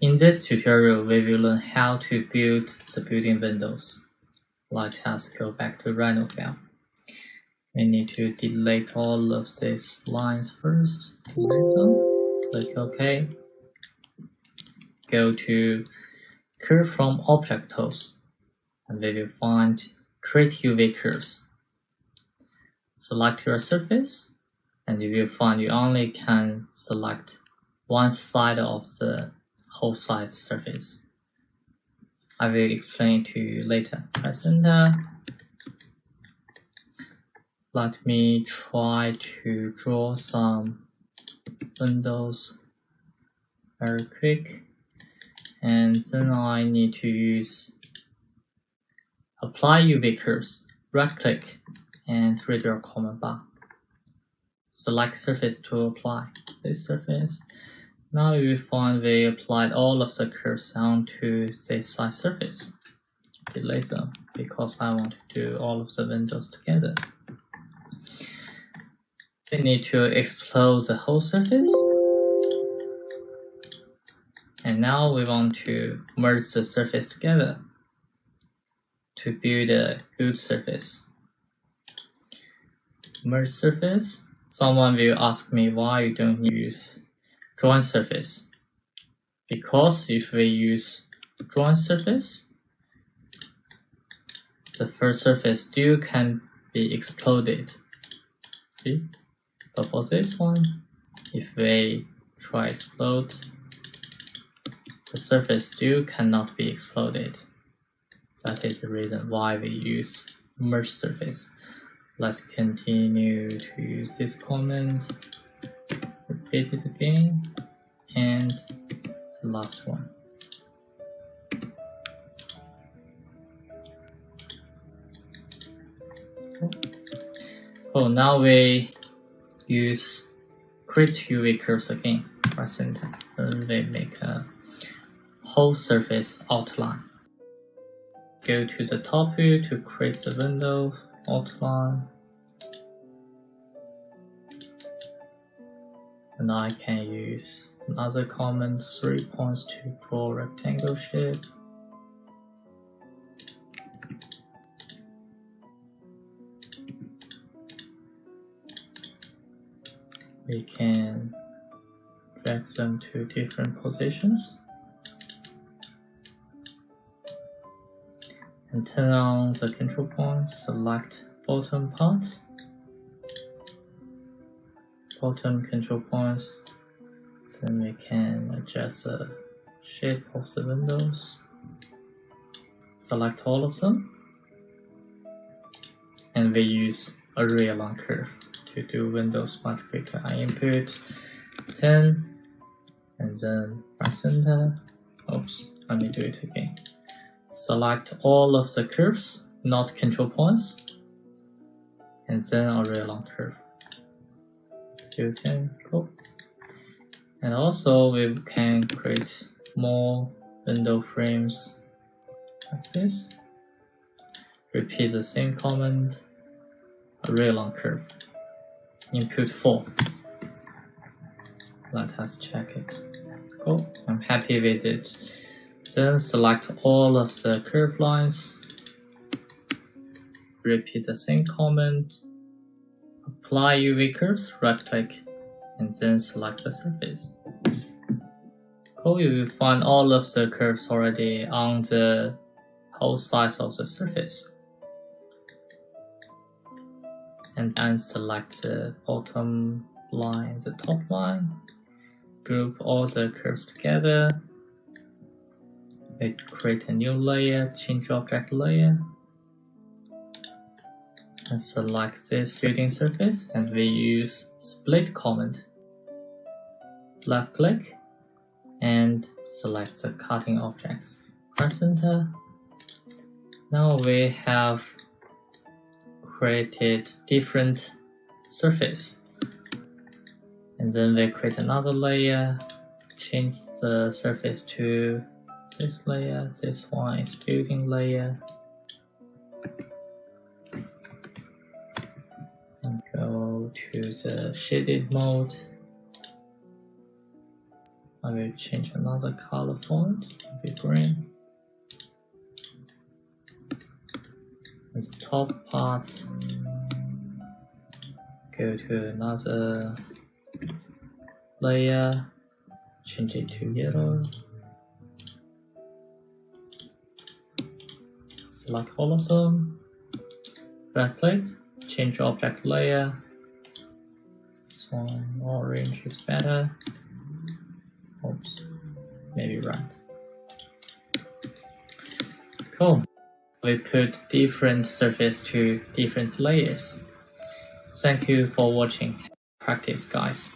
In this tutorial, we will learn how to build the building windows. Let us go back to Rhino file. We need to delete all of these lines first. Delete them. Click OK. Go to Curve from Object Tools, and we will find Create UV Curves. Select your surface, and you will find you only can select one side of the whole size surface. I will explain to you later. Press Enter. Let me try to draw some windows very quick. And then I need to use Apply UV Curves. Right click and read your command bar. Select surface to apply this surface. Now you will find we applied all of the curves onto this side surface. Delete them because I want to do all of the windows together. We need to explode the whole surface. And now we want to merge the surface together to build a good surface. Merge surface. Someone will ask me why you don't use join surface. Because if we use join surface, the first surface still can be exploded. See? But for this one, if we try explode, the surface still cannot be exploded. That is the reason why we use merge surface. Let's continue to use this command. Repeat it again. And the last one. Oh, now we use Create UV Curves again. Press Enter. So we make a whole surface outline. Go to the top view to create the window outline. And I can use another command, 3 points to draw rectangle shape. We can drag them to different positions. And turn on the control point, select bottom part. Bottom control points. Then we can adjust the shape of the windows. Select all of them. And we use a real line curve to do windows much quicker. I input 10 and then press Enter. Oops, let me do it again. Select all of the curves, not control points, and then a real line curve. 0, 10, go. And also we can create more window frames like this. Repeat the same command, a real line curve. Input 4. Let us check it. Go. I'm happy with it. Then select all of the curve lines. Repeat the same command. Apply UV curves, right click, and then select the surface. Cool, you will find all of the curves already on the whole size of the surface. And unselect the bottom line, the top line. Group all the curves together. We create a new layer, change object layer, and select this building surface, and we use split command. Left click and select the cutting objects. Press Enter. Now we have created different surface, and then we create another layer, change the surface to this layer. This one is building layer, and go go to the shaded mode. I will change another color font, maybe green. And the top part, go to another layer, change it to yellow. Select all of them, right click, change object layer. So orange is better. Oops, maybe red. Cool. We put different surface to different layers. Thank you for watching. Practice, guys.